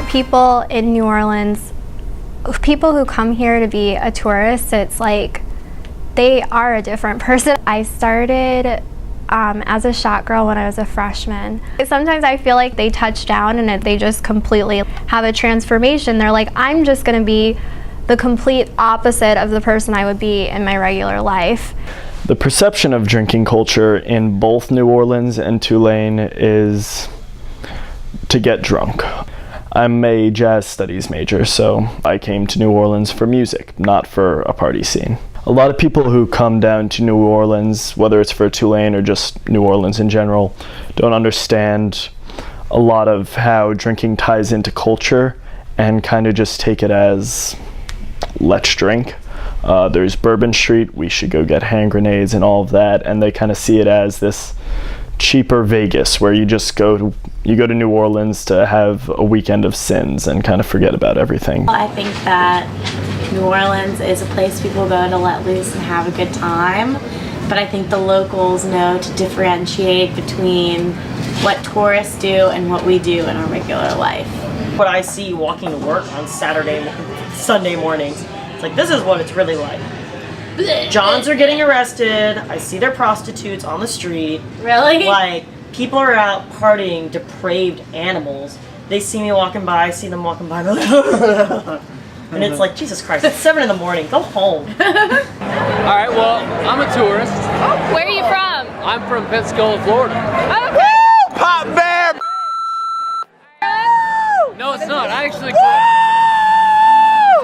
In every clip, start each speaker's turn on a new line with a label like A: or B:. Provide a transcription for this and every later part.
A: people in New Orleans, people who come here to be a tourist, it's like they are a different person. I started as a shot girl when I was a freshman. Sometimes I feel like they touch down and they just completely have a transformation. They're like, I'm just gonna be the complete opposite of the person I would be in my regular life.
B: The perception of drinking culture in both New Orleans and Tulane is to get drunk. I'm a jazz studies major, so I came to New Orleans for music, not for a party scene. A lot of people who come down to New Orleans, whether it's for Tulane or just New Orleans in general, don't understand a lot of how drinking ties into culture and kind of just take it as, let's drink. There's Bourbon Street, we should go get hand grenades and all of that, and they kind of see it as this cheaper Vegas where you just go to New Orleans to have a weekend of sins and kind of forget about everything.
C: I think that New Orleans is a place people go to let loose and have a good time, but I think the locals know to differentiate between what tourists do and what we do in our regular life.
D: What I see walking to work on Sunday mornings, it's like, this is what it's really like. Johns are getting arrested. I see their prostitutes on the street.
C: Really?
D: Like, people are out partying, depraved animals. They see me walking by, I see them walking by, and they're like, and it's like, Jesus Christ, it's 7 in the morning, go home.
E: Alright, well, I'm a tourist.
F: Oh, where are you from?
E: I'm from Pensacola, Florida.
F: Okay.
G: Pop bear!
E: No, it's not. I actually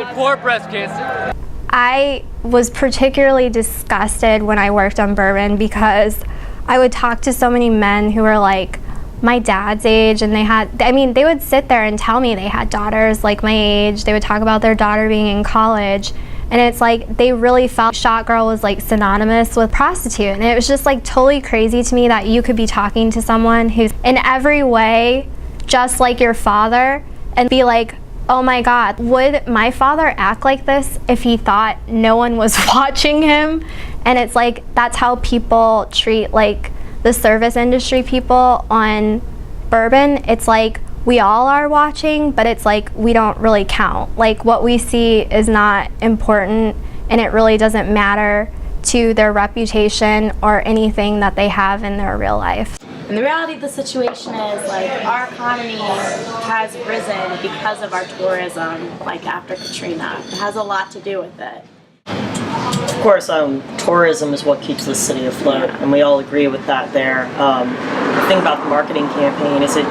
E: support breast cancer.
A: I was particularly disgusted when I worked on bourbon because I would talk to so many men who were like my dad's age, and they would sit there and tell me they had daughters like my age. They would talk about their daughter being in college, and it's like they really felt shot girl was like synonymous with prostitute. And it was just like totally crazy to me that you could be talking to someone who's in every way just like your father and be like, oh my God, would my father act like this if he thought no one was watching him? And it's like, that's how people treat like the service industry people on bourbon. It's like, we all are watching, but it's like, we don't really count. Like, what we see is not important, and it really doesn't matter to their reputation or anything that they have in their real life.
C: And the reality of the situation is, like, our economy has risen because of our tourism, like after Katrina. It has a lot to do with it.
D: Of course, tourism is what keeps the city afloat, and we all agree with that there. The thing about the marketing campaign is it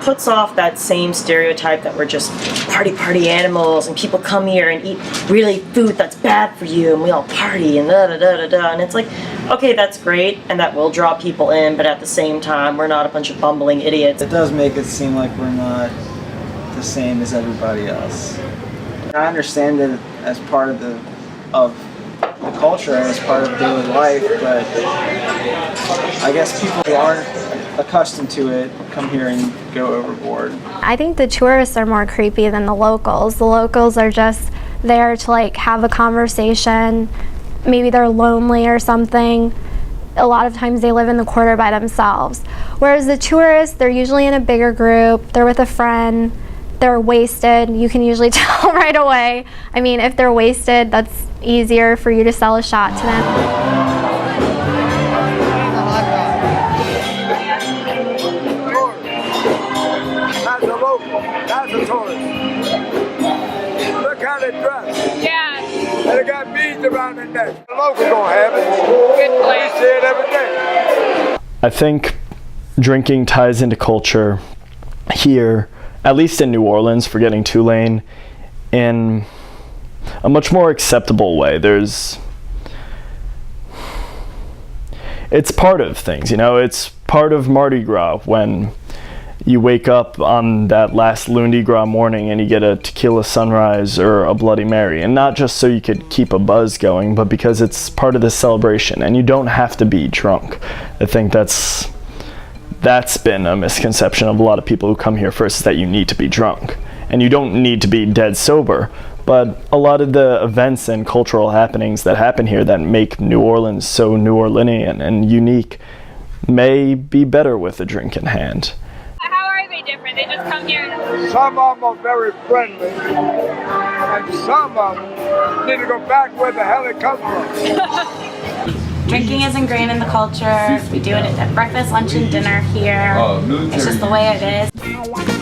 D: puts off that same stereotype that we're just party animals and people come here and eat really food that's bad for you and we all party and da-da-da-da-da. And it's like, okay, that's great and that will draw people in, but at the same time, we're not a bunch of bumbling idiots.
H: It does make it seem like we're not the same as everybody else. I understand it as part of the culture and as part of daily life, but I guess people who aren't accustomed to it come here and go overboard.
A: I think the tourists are more creepy than the locals. The locals are just there to like have a conversation. Maybe they're lonely or something. A lot of times they live in the quarter by themselves. Whereas the tourists, they're usually in a bigger group, they're with a friend, they're wasted. You can usually tell right away. I mean, if they're wasted, that's easier for you to sell a shot to them.
G: That's a tourist. Look how they dress.
F: Yeah.
G: And they got beads around their neck. The local gonna have it.
F: Good place.
G: We see it every day.
B: I think drinking ties into culture here, at least in New Orleans, forgetting Tulane, in a much more acceptable way. It's part of things, you know, it's part of Mardi Gras when you wake up on that last Lundi Gras morning and you get a tequila sunrise or a Bloody Mary, and not just so you could keep a buzz going, but because it's part of the celebration and you don't have to be drunk. I think that's been a misconception of a lot of people who come here first, is that you need to be drunk, and you don't need to be dead sober. But a lot of the events and cultural happenings that happen here that make New Orleans so New Orleanian and unique may be better with a drink in hand.
F: How are they different? They just come here
G: Some of them are very friendly, and some of them need to go back where the hell they come from.
C: Drinking is ingrained in the culture. We do it at breakfast, lunch, and dinner here. It's just the way it is.